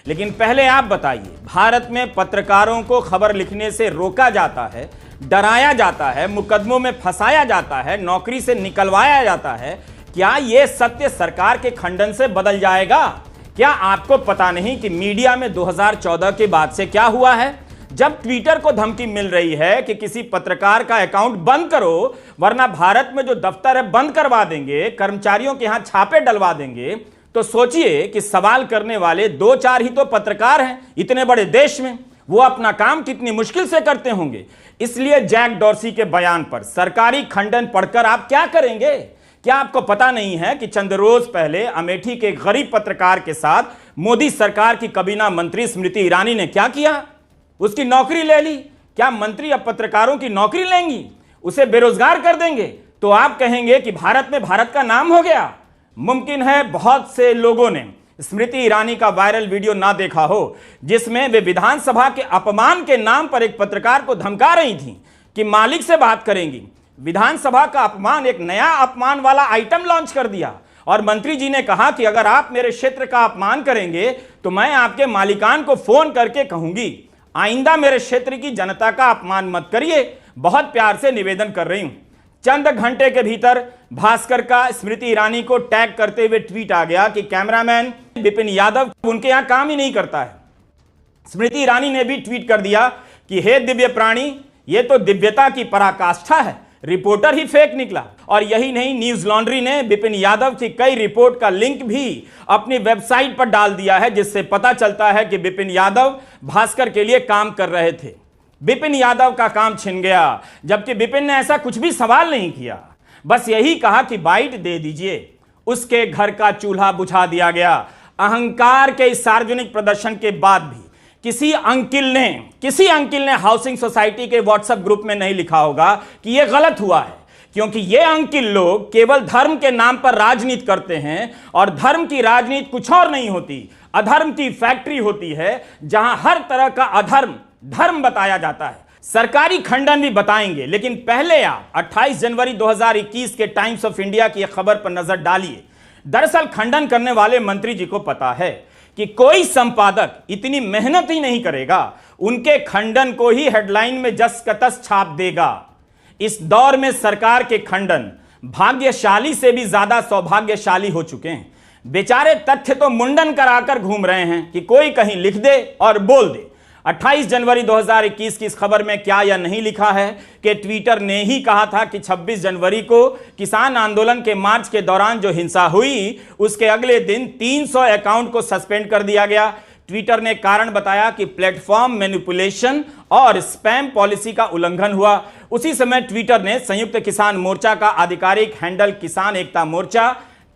लेकिन पहले आप बताइए, भारत में पत्रकारों को खबर लिखने से रोका जाता है, डराया जाता है, मुकदमों में फंसाया जाता है, नौकरी से निकलवाया जाता है। क्या यह सत्य सरकार के खंडन से बदल जाएगा? क्या आपको पता नहीं कि मीडिया में 2014 के बाद से क्या हुआ है? जब ट्विटर को धमकी मिल रही है कि किसी पत्रकार का अकाउंट बंद करो वरना भारत में जो दफ्तर है बंद करवा देंगे, कर्मचारियों के यहां छापे डलवा देंगे, तो सोचिए कि सवाल करने वाले 2-4 ही तो पत्रकार हैं इतने बड़े देश में। वो अपना काम कितनी मुश्किल से करते होंगे। इसलिए जैक डॉर्सी के बयान पर सरकारी खंडन पढ़कर आप क्या करेंगे? क्या आपको पता नहीं है कि चंद रोज पहले अमेठी के गरीब पत्रकार के साथ मोदी सरकार की काबीना मंत्री स्मृति ईरानी ने क्या किया? उसकी नौकरी ले ली। क्या मंत्री अब पत्रकारों की नौकरी लेंगी? उसे बेरोजगार कर देंगे? तो आप कहेंगे कि भारत में भारत का नाम हो गया। मुमकिन है बहुत से लोगों ने स्मृति ईरानी का वायरल वीडियो ना देखा हो जिसमें वे विधानसभा के अपमान के नाम पर एक पत्रकार को धमका रही थी कि मालिक से बात करेंगी। विधानसभा का अपमान, एक नया अपमान वाला आइटम लॉन्च कर दिया और मंत्री जी ने कहा कि अगर आप मेरे क्षेत्र का अपमान करेंगे तो मैं आपके मालिकान को फोन करके कहूंगी आइंदा मेरे क्षेत्र की जनता का अपमान मत करिए। बहुत प्यार से निवेदन कर रही हूं। चंद घंटे के भीतर भास्कर का स्मृति ईरानी को टैग करते हुए ट्वीट आ गया कि कैमरामैन विपिन यादव उनके यहां काम ही नहीं करता है। स्मृति ईरानी ने भी ट्वीट कर दिया कि हे दिव्य प्राणी, ये तो दिव्यता की पराकाष्ठा है, रिपोर्टर ही फेक निकला। और यही नहीं, न्यूज लॉन्ड्री ने विपिन यादव की कई रिपोर्ट का लिंक भी अपनी वेबसाइट पर डाल दिया है जिससे पता चलता है कि विपिन यादव भास्कर के लिए काम कर रहे थे। विपिन यादव का काम छिन गया, जबकि विपिन ने ऐसा कुछ भी सवाल नहीं किया, बस यही कहा कि बाइट दे दीजिए। उसके घर का चूल्हा बुझा दिया गया। अहंकार के इस सार्वजनिक प्रदर्शन के बाद भी किसी अंकिल ने हाउसिंग सोसाइटी के व्हाट्सएप ग्रुप में नहीं लिखा होगा कि यह गलत हुआ है, क्योंकि ये अंकिल लोग केवल धर्म के नाम पर राजनीति करते हैं और धर्म की राजनीति कुछ और नहीं होती, अधर्म की फैक्ट्री होती है जहां हर तरह का अधर्म धर्म बताया जाता है। सरकारी खंडन भी बताएंगे, लेकिन पहले आप 28 जनवरी 2021 के टाइम्स ऑफ इंडिया की खबर पर नजर डालिए। दरअसल खंडन करने वाले मंत्री जी को पता है कि कोई संपादक इतनी मेहनत ही नहीं करेगा, उनके खंडन को ही हेडलाइन में जस का तस छाप देगा। इस दौर में सरकार के खंडन भाग्यशाली से भी ज्यादा सौभाग्यशाली हो चुके हैं। बेचारे तथ्य तो मुंडन कराकर घूम रहे हैं कि कोई कहीं लिख दे और बोल दे। 28 जनवरी 2021 की इस खबर में क्या यह नहीं लिखा है कि ट्विटर ने ही कहा था कि 26 जनवरी को किसान आंदोलन के मार्च के दौरान जो हिंसा हुई उसके अगले दिन 300 अकाउंट को सस्पेंड कर दिया गया। ट्विटर ने कारण बताया कि प्लेटफॉर्म मैनिपुलेशन और स्पैम पॉलिसी का उल्लंघन हुआ। उसी समय ट्विटर ने संयुक्त किसान मोर्चा का आधिकारिक हैंडल किसान एकता मोर्चा,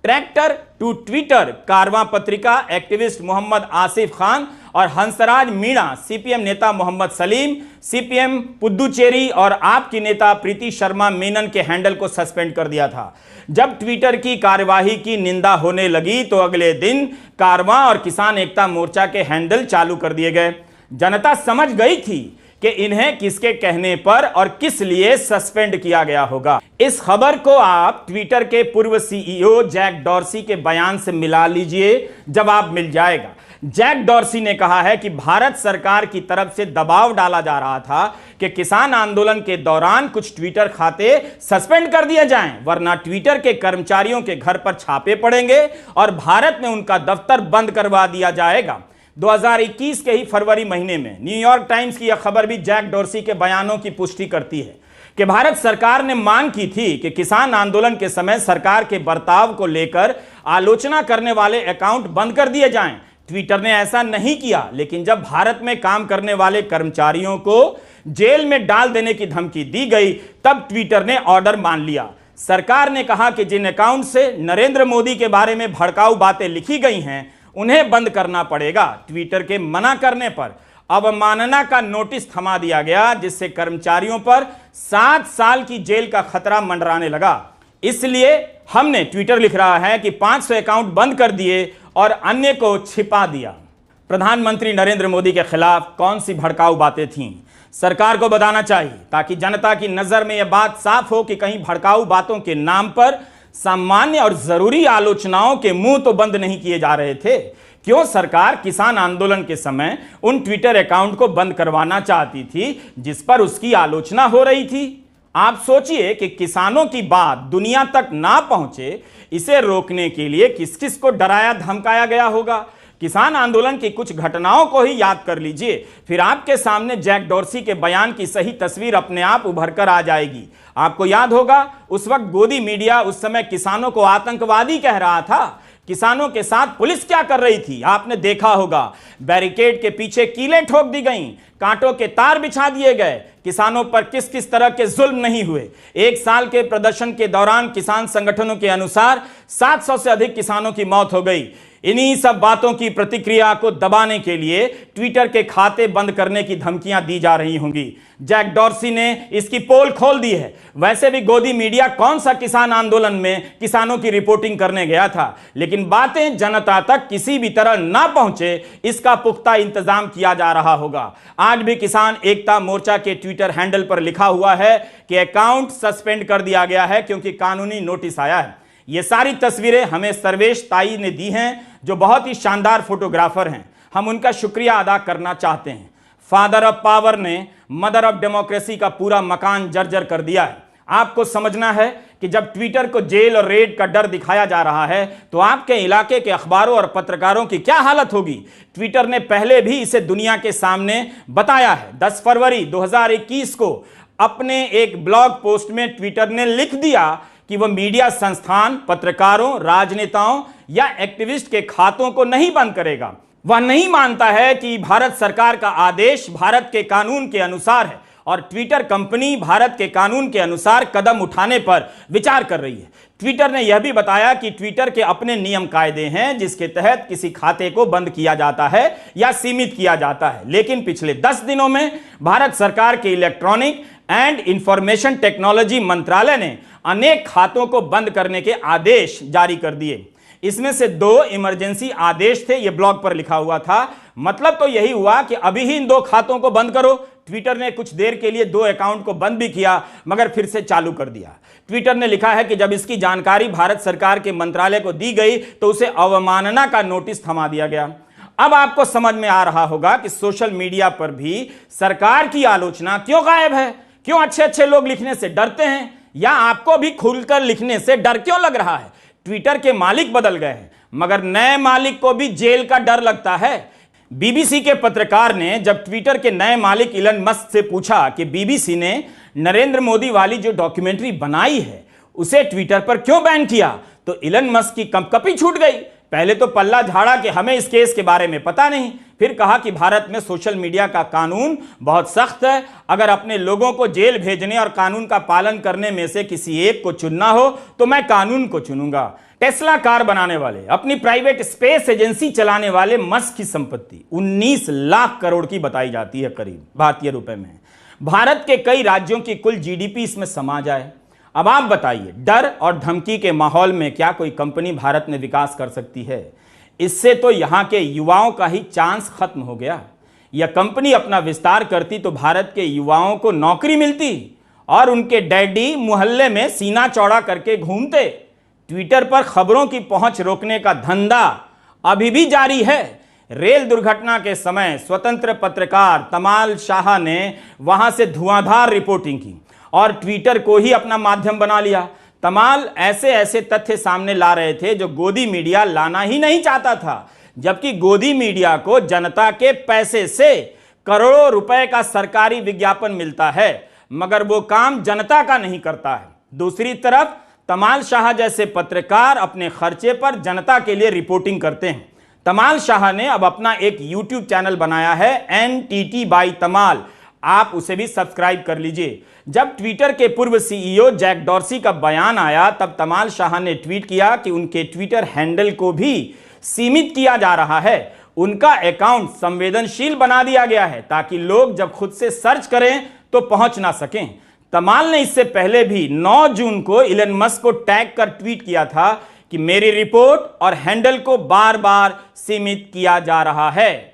ट्रैक्टर टू ट्विटर कारवां पत्रिका, एक्टिविस्ट मोहम्मद आसिफ खान और हंसराज मीणा, सीपीएम नेता मोहम्मद सलीम, सीपीएम पुद्दुचेरी और आप की नेता प्रीति शर्मा मेनन के हैंडल को सस्पेंड कर दिया था। जब ट्विटर की कार्यवाही की निंदा होने लगी तो अगले दिन कारवां और किसान एकता मोर्चा के हैंडल चालू कर दिए गए। जनता समझ गई थी कि इन्हें किसके कहने पर और किस लिए सस्पेंड किया गया होगा। इस खबर को आप ट्विटर के पूर्व सीईओ जैक डॉर्सी के बयान से मिला लीजिए, जवाब मिल जाएगा। जैक डॉर्सी ने कहा है कि भारत सरकार की तरफ से दबाव डाला जा रहा था कि किसान आंदोलन के दौरान कुछ ट्विटर खाते सस्पेंड कर दिए जाएं, वरना ट्विटर के कर्मचारियों के घर पर छापे पड़ेंगे और भारत में उनका दफ्तर बंद करवा दिया जाएगा। 2021 के ही फरवरी महीने में न्यूयॉर्क टाइम्स की यह खबर भी जैक डॉर्सी के बयानों की पुष्टि करती है कि भारत सरकार ने मांग की थी कि किसान आंदोलन के समय सरकार के बर्ताव को लेकर आलोचना करने वाले अकाउंट बंद कर दिए जाएं। ट्विटर ने ऐसा नहीं किया, लेकिन जब भारत में काम करने वाले कर्मचारियों को जेल में डाल देने की धमकी दी गई तब ट्विटर ने ऑर्डर मान लिया। सरकार ने कहा कि जिन अकाउंट से नरेंद्र मोदी के बारे में भड़काऊ बातें लिखी गई हैं उन्हें बंद करना पड़ेगा। ट्विटर के मना करने पर अवमानना का नोटिस थमा दिया गया, जिससे कर्मचारियों पर 7 साल की जेल का खतरा मंडराने लगा। इसलिए हमने, ट्विटर लिख रहा है, कि 500 अकाउंट बंद कर दिए और अन्य को छिपा दिया। प्रधानमंत्री नरेंद्र मोदी के खिलाफ कौन सी भड़काऊ बातें थीं, सरकार को बताना चाहिए ताकि जनता की नजर में यह बात साफ हो कि कहीं भड़काऊ बातों के नाम पर सामान्य और जरूरी आलोचनाओं के मुंह तो बंद नहीं किए जा रहे थे। क्यों सरकार किसान आंदोलन के समय उन ट्विटर अकाउंट को बंद करवाना चाहती थी जिस पर उसकी आलोचना हो रही थी? आप सोचिए कि किसानों की बात दुनिया तक ना पहुंचे, इसे रोकने के लिए किस किस को डराया धमकाया गया होगा। किसान आंदोलन की कुछ घटनाओं को ही याद कर लीजिए, फिर आपके सामने जैक डॉर्सी के बयान की सही तस्वीर अपने आप उभर कर आ जाएगी। आपको याद होगा उस वक्त गोदी मीडिया उस समय किसानों को आतंकवादी कह रहा था। किसानों के साथ पुलिस क्या कर रही थी आपने देखा होगा। बैरिकेड के पीछे कीलें ठोक दी गईं, कांटों के तार बिछा दिए गए। किसानों पर किस किस तरह के जुल्म नहीं हुए। एक साल के प्रदर्शन के दौरान किसान संगठनों के अनुसार 700 से अधिक किसानों की मौत हो गई। इन्हीं सब बातों की प्रतिक्रिया को दबाने के लिए ट्विटर के खाते बंद करने की धमकियां दी जा रही होंगी। जैक डॉर्सी ने इसकी पोल खोल दी है। वैसे भी गोदी मीडिया कौन सा किसान आंदोलन में किसानों की रिपोर्टिंग करने गया था, लेकिन बातें जनता तक किसी भी तरह ना पहुंचे इसका पुख्ता इंतजाम किया जा रहा होगा। आज भी किसान एकता मोर्चा के ट्विटर हैंडल पर लिखा हुआ है कि अकाउंट सस्पेंड कर दिया गया है क्योंकि कानूनी नोटिस आया है। ये सारी तस्वीरें हमें सर्वेश ताई ने दी हैं, जो बहुत ही शानदार फोटोग्राफर हैं। हम उनका शुक्रिया अदा करना चाहते हैं। फादर ऑफ पावर ने मदर ऑफ डेमोक्रेसी का पूरा मकान जर्जर कर दिया है। आपको समझना है कि जब ट्विटर को जेल और रेड का डर दिखाया जा रहा है तो आपके इलाके के अखबारों और पत्रकारों की क्या हालत होगी। ट्विटर ने पहले भी इसे दुनिया के सामने बताया है। 10 फरवरी 2021 को अपने एक ब्लॉग पोस्ट में ट्विटर ने लिख दिया कि वह मीडिया संस्थान, पत्रकारों, राजनेताओं या एक्टिविस्ट के खातों को नहीं बंद करेगा। वह नहीं मानता है कि भारत सरकार का आदेश भारत के कानून के अनुसार है और ट्विटर कंपनी भारत के कानून के अनुसार कदम उठाने पर विचार कर रही है। ट्विटर ने यह भी बताया कि ट्विटर के अपने नियम कायदे हैं जिसके तहत किसी खाते को बंद किया जाता है या सीमित किया जाता है, लेकिन पिछले 10 दिनों में भारत सरकार के इलेक्ट्रॉनिक एंड इंफॉर्मेशन टेक्नोलॉजी मंत्रालय ने अनेक खातों को बंद करने के आदेश जारी कर दिए। इसमें से 2 इमरजेंसी आदेश थे, यह ब्लॉग पर लिखा हुआ था। मतलब तो यही हुआ कि अभी ही इन 2 खातों को बंद करो। ट्विटर ने कुछ देर के लिए 2 अकाउंट को बंद भी किया मगर फिर से चालू कर दिया। ट्विटर ने लिखा है कि जब इसकी जानकारी भारत सरकार के मंत्रालय को दी गई तो उसे अवमानना का नोटिस थमा दिया गया। अब आपको समझ में आ रहा होगा कि सोशल मीडिया पर भी सरकार की आलोचना क्यों गायब है। क्यों अच्छे अच्छे लोग लिखने से डरते हैं, या आपको भी खुलकर लिखने से डर क्यों लग रहा है। ट्विटर के मालिक बदल गए हैं मगर नए मालिक को भी जेल का डर लगता है। बीबीसी के पत्रकार ने जब ट्विटर के नए मालिक इलन मस्क से पूछा कि बीबीसी ने नरेंद्र मोदी वाली जो डॉक्यूमेंट्री बनाई है उसे ट्विटर पर क्यों बैन किया, तो इलन मस्क की कंपकपी छूट गई। पहले तो पल्ला झाड़ा कि हमें इस केस के बारे में पता नहीं, फिर कहा कि भारत में सोशल मीडिया का कानून बहुत सख्त है। अगर अपने लोगों को जेल भेजने और कानून का पालन करने में से किसी एक को चुनना हो तो मैं कानून को चुनूंगा। टेस्ला कार बनाने वाले, अपनी प्राइवेट स्पेस एजेंसी चलाने वाले मस्क की संपत्ति 19 लाख करोड़ की बताई जाती है, करीब भारतीय रुपए में। भारत के कई राज्यों की कुल जीडीपी इसमें समा जाए। अब आप बताइए, डर और धमकी के माहौल में क्या कोई कंपनी भारत में विकास कर सकती है? इससे तो यहां के युवाओं का ही चांस खत्म हो गया। यह कंपनी अपना विस्तार करती तो भारत के युवाओं को नौकरी मिलती और उनके डैडी मोहल्ले में सीना चौड़ा करके घूमते। ट्विटर पर खबरों की पहुंच रोकने का धंधा अभी भी जारी है। रेल दुर्घटना के समय स्वतंत्र पत्रकार तमाल शाह ने वहां से धुआंधार रिपोर्टिंग की और ट्विटर को ही अपना माध्यम बना लिया। तमाल ऐसे ऐसे तथ्य सामने ला रहे थे जो गोदी मीडिया लाना ही नहीं चाहता था, जबकि गोदी मीडिया को जनता के पैसे से करोड़ों रुपए का सरकारी विज्ञापन मिलता है मगर वो काम जनता का नहीं करता है। दूसरी तरफ तमाल शाह जैसे पत्रकार अपने खर्चे पर जनता के लिए रिपोर्टिंग करते हैं। तमाल शाह ने अब अपना एक यूट्यूब चैनल बनाया है, NTT बाई तमाल। आप उसे भी सब्सक्राइब कर लीजिए। जब ट्विटर के पूर्व सीईओ जैक डॉर्सी का बयान आया तब तमाल शाह ने ट्वीट किया कि उनके ट्विटर हैंडल को भी सीमित किया जा रहा है। उनका अकाउंट संवेदनशील बना दिया गया है ताकि लोग जब खुद से सर्च करें तो पहुंच ना सकें। तमाल ने इससे पहले भी 9 जून को इलन मस्क को टैग कर ट्वीट किया था कि मेरी रिपोर्ट और हैंडल को बार बार सीमित किया जा रहा है।